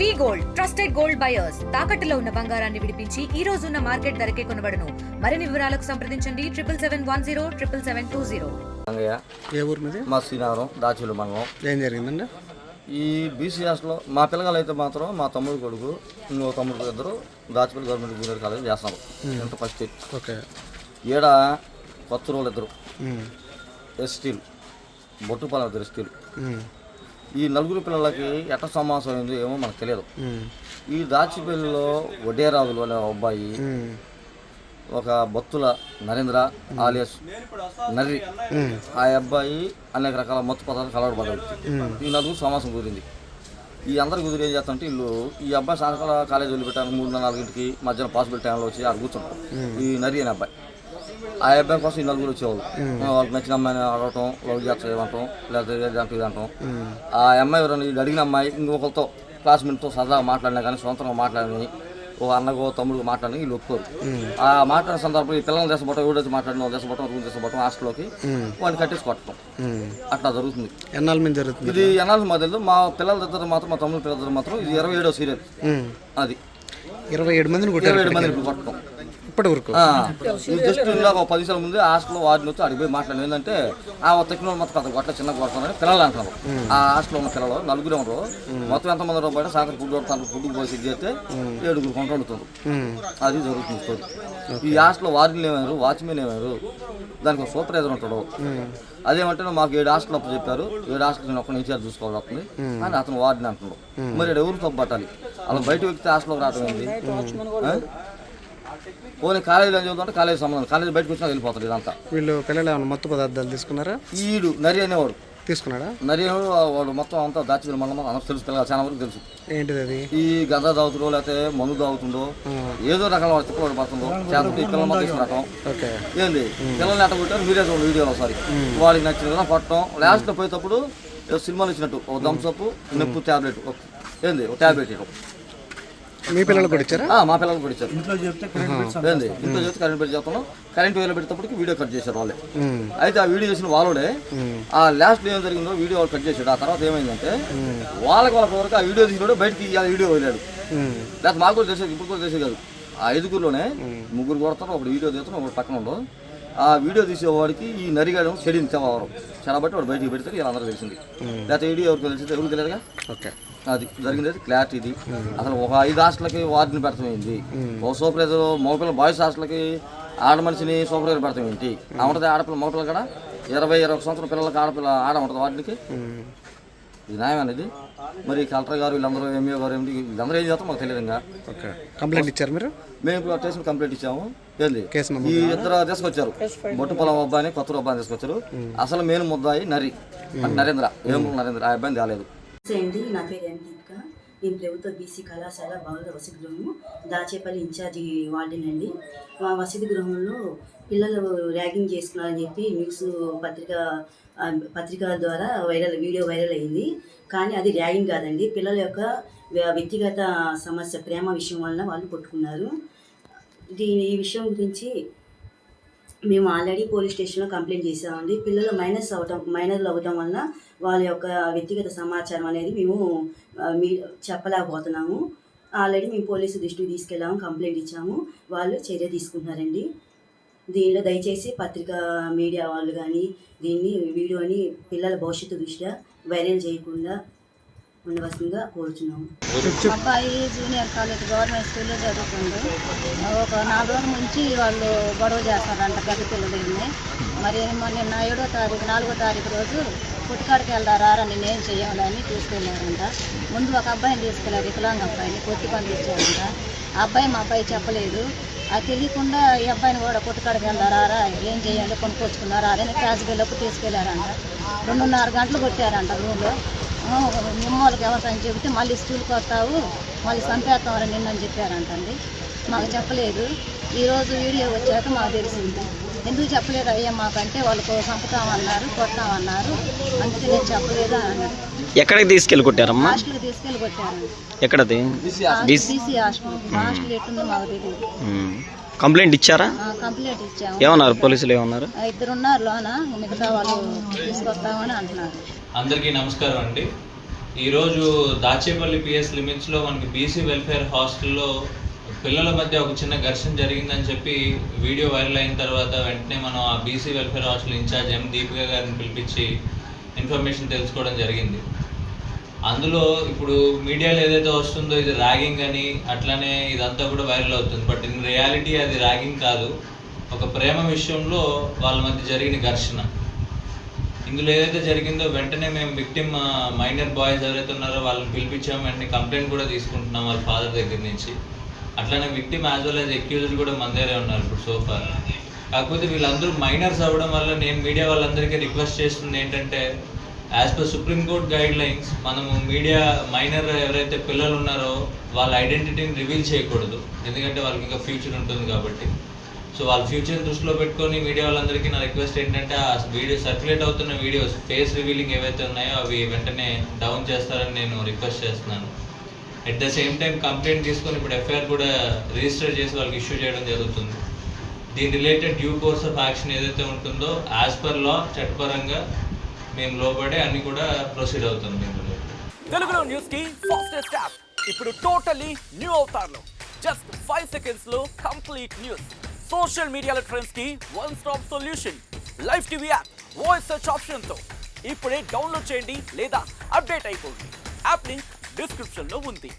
వి gold trusted gold buyers తాకట్టులో ఉన్న బంగారాన్ని విడిపించి ఈ రోజు ఉన్న మార్కెట్ ధరకే కొనబడును. మరిన్ని వివరాలకు సంప్రదించండి 7771077720. ఏ ఊరు మీద? మా శ్రీనగరం దాచిలు మండలం. ఏం జరిగిందండి? ఈ బీసీ హాస్టల్లో మా పిల్లలు అయితే మాత్రం మా తమ్ముడు కొడుకు ఇంకో తమ్ముడు ఇద్దరు దాచిపల్లి గవర్నమెంట్ జూనియర్ కాలేజ్ చేస్తున్నారు. ఇంత ఫస్ట్ ఓకే. ఈడ కొత్త రోజులు ఇద్దరు ఎస్టీలు బొట్టుపాలెం ఇద్దరు ఎస్టీలు. ఈ నలుగురు పిల్లలకి ఎట్ట సమాసం అయిందో ఏమో మనకు తెలియదు. ఈ దాచిపల్లిలో వడ్డేరాజులు అనే అబ్బాయి ఒక బొత్తుల నరేంద్ర ఆలియస్ నర్రి ఆ అబ్బాయి అనేక రకాల మత్తు పదార్థాలు కలవడబడ్డాడు. ఈ నలుగురు సమాసం కుదిరింది. ఈ అందరి కుదిరి ఏం చేస్తారంటే వీళ్ళు ఈ అబ్బాయి సాయంకాలం కాలేజీ వదిలిపెట్టాను 3-4 మధ్యాహ్నం పాసిబుల్ టైంలో వచ్చి అక్కడ కూర్చుంటారు. ఈ నర్రి అనే అబ్బాయి ఆ అబ్బాయి కోసం ఈ నలుగురు వచ్చేవాళ్ళు. వాళ్ళకి నచ్చిన అమ్మాయిని అడగటం, లవ్ చేయమంటాం, లేకపోతే ఇది అంటాం. ఆ అమ్మాయి ఎవరైనా అడిగిన అమ్మాయి ఇంకొకరితో క్లాస్మేట్తో సరదాగా మాట్లాడినా కానీ సొంతంగా మాట్లాడిని ఓ అన్నగో తమ్ముడు మాట్లాడిన వీళ్ళు ఒప్పుకోరు. ఆ మాట్లాడిన సందర్భంలో ఈ పిల్లలు దేశపట్టం ఎవడొచ్చి మాట్లాడిన దేశపట్టం రూమ్ దేశపట్టం హాస్టల్లోకి వాడిని కట్టేసి కొట్టడం అట్లా జరుగుతుంది. ఎన్నాళ్ళ మీద జరుగుతుంది ఇది? ఎన్నాళ్ళ మధ్యలో మా పిల్లల దగ్గర మాత్రం మా తమ్ముడు పిల్లల దగ్గర మాత్రం ఇది 27వ సీరియల్. అది 27 మందిని 27 మంది కొట్టడం ఇప్పటి వరకు. జస్ట్ ఇందాక 10 నిమిషాల ముందే హాస్టల్లో వాడిని వచ్చి అడిగి పోయి మాట్లాడిన ఏంటంటే ఆ తక్కిన మొత్తం పెద్ద గొట్ట చిన్న కొడతానని పిల్లలు అంటున్నారు. ఆ హాస్టల్లో ఉన్న పిల్లలు 4 ఉంటారు. మొత్తం ఎంతమంది బయట సాయంత్రం ఫుడ్ కొడతాను, ఫుడ్ పోసి చేస్తే 7 కొంటాడుతుంది. అది జరుగుతుంది స్టోరీ. ఈ హాస్టల్లో వార్డెన్లు ఏమయ్యారు, వాచ్మెన్ ఏమయ్యారు, దానికి ఒక సూపర్వైజర్ ఉంటాడు. అదేమంటే మాకు 7 హాస్టల్ అప్పు చెప్పారు, 7 హాస్టల్ నేను ఒక్క ఇన్ఛార్జ్ చూసుకోవాలి వస్తుంది అని అతను వార్డెన్ అంటున్నాడు. మరి ఎవరు తప్పు పట్టాలి? అలా బయట వ్యక్తి హాస్టల్లోకి రావడం ఏంటి? పోనీ కాలేజీలో ఏం చదువుతుంటే కాలేజీ సంబంధం, కాలేజీ బయటకు వచ్చినా వెళ్ళిపోతారు. ఇదంతా వీళ్ళు పిల్లలు ఏమైనా మత్తు పదార్థాలు తీసుకున్నారా? ఈడు నరి అనేవాడు తీసుకున్నాడా? నరి వాడు మొత్తం అంతా దాచిపల్లి మండలం అందరూ తెలుసు, పిల్లలు చాలా వరకు తెలుసు. ఏంటిది అది? ఈ గంధ తాగుతుండో లేకపోతే మందు తాగుతుండో ఏదో రకాల వాడు తిప్పలు పడుతుందో చేస్తుంటే ఈ పిల్లలు మొత్తం తీసుకురావటం ఏంది పిల్లల్ని అట్ట కొట్టారు. మీరే చూడండి వీడియోలో ఒకసారి వాడికి నచ్చిన విధంగా పట్టడం. లాస్ట్లో పోయేటప్పుడు సినిమాలు ఇచ్చినట్టు ఒక థమ్స్అప్ నొప్పు ట్యాబ్లెట్ ఏంది ఒక ట్యాబ్లెట్ ఇవ్వడం. మీ పిల్లలు కూడా ఇచ్చారా? మా పిల్లలు కూడా ఇచ్చారు. ఇంట్లో చెప్తే కరెంట్ పెట్టి చెప్తున్నాం. కరెంట్ వేలు పెట్టేటప్పటికి వీడియో కట్ చేశారు వాళ్ళే. అయితే ఆ వీడియో చేసిన వాళ్ళే ఆ లాస్ట్ ఏం జరిగిందో వీడియో వాళ్ళు కట్ చేశాడు. ఆ తర్వాత ఏమైందంటే వాళ్ళ వరకు ఆ వీడియో తీసినాడు బయటికి ఆ వీడియో వదిలాడు. లేకపోతే మాకు కూడా చేసేది, ఇప్పుడు కూడా చేసేది కాదు. ఆ 5గురిలోనే 3 కొడతారు, ఒకటి వీడియో తీస్తాను, ఒకటి పక్కన ఉండవు. ఆ వీడియో తీసేవాడికి ఈ నరిగాడం చెడింది తెవరం చెడబట్టి వాడు బయటికి పెడితే వీళ్ళందరూ తెలిసింది. లేకపోతే వీడియో ఎవరికి తెలిసింది ఎవరికి తెలియదుగా. ఓకే, అది జరిగింది. అయితే క్లారిటీ ఇది. అసలు ఒక 5 హాస్టల్కి వార్డుని పెడతామేంటి, ఒక సూపర్వైజర్ మగపిల్ల బాయ్స్ హాస్టల్కి ఆడ మనిషిని సూపర్వైజర్ పెడతాం ఏంటి? ఉంటుంది ఆడపిల్ల మగపిల్ల కూడా 20-21 సంవత్సరాల పిల్లలకి ఆడ ఉంటుంది వార్డునికి. ఇది న్యాయం అనేది. మరి కలెక్టర్ గారు వీళ్ళందరూ ఎంఈఓ గారు ఏమిటి వీళ్ళందరూ ఏం చేస్తాం మాకు తెలియదు. ఇంకా కంప్లైంట్ ఇచ్చారు మీరు? మేము ఇప్పుడు స్టేషన్ కంప్లైంట్ ఇచ్చాము. ఏంది ఈ ఇద్దరు తీసుకొచ్చారు, బొట్టుపొలం అబ్బాయిని కొత్త అబ్బాయిని తీసుకొచ్చారు. అసలు మెయిన్ ముద్దాయి నరేంద్ర నరేంద్ర ఆ అబ్బాయిని తేలేదు. నా పేరు ఎం దీపిక. నేను ప్రభుత్వ బీసీ కళాశాల బాలుర వసతి గృహము దాచేపల్లి ఇన్ఛార్జి వార్డెన్ అండి. మా వసతి గృహంలో పిల్లలు ర్యాగింగ్ చేసుకున్నారని చెప్పి న్యూస్ పత్రిక ద్వారా వీడియో వైరల్ అయింది. కానీ అది ర్యాగింగ్ కాదండి, పిల్లల యొక్క వ్యక్తిగత సమస్య, ప్రేమ విషయం వలన వాళ్ళు కొట్టుకున్నారు. ఈ విషయం గురించి మేము ఆల్రెడీ పోలీస్ స్టేషన్లో కంప్లైంట్ చేసామండి. పిల్లలు మైనర్లు అవ్వటం వలన వాళ్ళ యొక్క వ్యక్తిగత సమాచారం అనేది మేము చెప్పలేకపోతున్నాము. ఆల్రెడీ మేము పోలీసు దృష్టికి తీసుకెళ్ళాము, కంప్లైంట్ ఇచ్చాము, వాళ్ళు చర్య తీసుకుంటున్నారండి. దీనిలో దయచేసి పత్రికా మీడియా వాళ్ళు కానీ దీన్ని వీడియోని పిల్లల భవిష్యత్తు దృష్ట్యా వైరల్ చేయకుండా ఉండవలసిందిగా కోరుతున్నాము. అబ్బాయి జూనియర్ కాలేజ్ గవర్నమెంట్ స్కూల్లో చదువుకుంది. ఒక 4 రోజుల నుంచి వాళ్ళు గొడవ చేస్తారంట పెద్ద పిల్లలని. మరి నిన్న 4వ తారీఖు రోజు పుట్టుకాడికి వెళ్తారా నేనేం చేయాలని తీసుకెళ్ళారంట. ముందు ఒక అబ్బాయిని తీసుకెళ్ళారు, వికలాంగ అబ్బాయిని కొట్టి పంపించారంట. ఆ అబ్బాయి మా అబ్బాయి చెప్పలేదు. అది తెలియకుండా ఈ అబ్బాయిని కూడా పుట్టుకాడికి వెళ్తారా ఏం చేయాలి కొనుక్కొచ్చుకున్నారా అని క్లాస్ బిల్లకు తీసుకెళ్లారంట. 2:30 గంటలు కొట్టారంట రూమ్లో. వాళ్ళకి ఎవరికని చెబితే మళ్ళీ స్కూల్కి వస్తావు మళ్ళీ చంపేస్తామని నిన్నని చెప్పారంటండి. మాకు చెప్పలేదు. ఈరోజు వీడియో వచ్చాక మాకు తెలిసింది. ఎందుకు చెప్పలేదు అయ్యా మాకంటే వాళ్ళకు చంపుతామన్నారు, కొడతామన్నారు, అందుకే నేను చెప్పలేదు అన్నారు. ఎక్కడికి తీసుకెళ్ళి కొట్టారమ్మా? హాస్టల్కి తీసుకెళ్ళి కొట్టారు. ఎక్కడది? BC hostel. హాస్టల్ ఎట్టుందో మాకు తెలియదు. కంప్లైంట్ ఇచ్చారా? కంప్లైంట్ ఇచ్చాము. ఏమన్నారు పోలీసులు? ఏమన్నారు? 2 ఉన్నారు లోన, మిగతా వాళ్ళు తీసుకొస్తామని అంటున్నారు. అందరికీ నమస్కారం అండి. ఈరోజు దాచేపల్లి పిఎస్ లిమిట్స్లో మనకి బీసీ వెల్ఫేర్ హాస్టల్లో పిల్లల మధ్య ఒక చిన్న ఘర్షణ జరిగిందని చెప్పి వీడియో వైరల్ అయిన తర్వాత వెంటనే మనం ఆ బీసీ వెల్ఫేర్ హాస్టల్ ఇన్ఛార్జ్ ఎం దీపిక గారిని పిలిపించి ఇన్ఫర్మేషన్ తెలుసుకోవడం జరిగింది. అందులో ఇప్పుడు మీడియాలో ఏదైతే వస్తుందో ఇది ర్యాగింగ్ అని అట్లానే ఇదంతా కూడా వైరల్ అవుతుంది. బట్ ఇన్ రియాలిటీ అది ర్యాగింగ్ కాదు, ఒక ప్రేమ విషయంలో వాళ్ళ మధ్య జరిగిన ఘర్షణ. ఇందులో ఏదైతే జరిగిందో వెంటనే మేము విక్టిమ్ మైనర్ బాయ్స్ ఎవరైతే ఉన్నారో వాళ్ళని పిలిపించాము. వెంటనే కంప్లైంట్ కూడా తీసుకుంటున్నాం వాళ్ళ ఫాదర్ దగ్గర నుంచి. అట్లానే victim as well as accused కూడా మన దగ్గరే ఉన్నారు ఇప్పుడు సోఫార్. కాకపోతే వీళ్ళందరూ మైనర్స్ అవ్వడం వల్ల నేను మీడియా వాళ్ళందరికీ రిక్వెస్ట్ చేస్తుంది ఏంటంటే, as per supreme court guide lines మనము మీడియా మైనర్ ఎవరైతే పిల్లలు ఉన్నారో వాళ్ళ ఐడెంటిటీని రివీల్ చేయకూడదు, ఎందుకంటే వాళ్ళకి ఇంకా ఫ్యూచర్ ఉంటుంది కాబట్టి. సో వాళ్ళ ఫ్యూచర్ దృష్టిలో పెట్టుకొని మీడియా వాళ్ళందరికీ నా రిక్వెస్ట్ ఏంటంటే, ఆ వీడియో సర్క్యులేట్ అవుతున్న వీడియోస్ ఫేస్ రివీలింగ్ ఏవైతే ఉన్నాయో అవి వెంటనే డౌన్ చేస్తారని నేను రిక్వెస్ట్ చేస్తున్నాను. At the same time complaint తీసుకొని ఇప్పుడు ఎఫ్ఐఆర్ కూడా రిజిస్టర్ చేసి వాళ్ళకి ఇష్యూ చేయడం జరుగుతుంది. దీని related due course of action ఏదైతే ఉంటుందో యాజ్ పర్ లా చట్టపరంగా మేము లోబడే అన్ని కూడా ప్రొసీడ్ అవుతుంది. తెలుగులో న్యూస్ కి ఫాస్టెస్ట్ యాప్ ఇప్పుడు టోటలీ న్యూ అవతార్లో జస్ట్ 5 seconds లో కంప్లీట్ న్యూస్. సోషల్ మీడియాలో ట్రెండ్స్ కి one stop solution. Live TV app voice search option తో ఇప్పుడే డౌన్లోడ్ చేయండి లేదా అప్డేట్ అయిపోండి. యాప్ లింక్ డిస్క్రిప్షన్ లో ఉంది.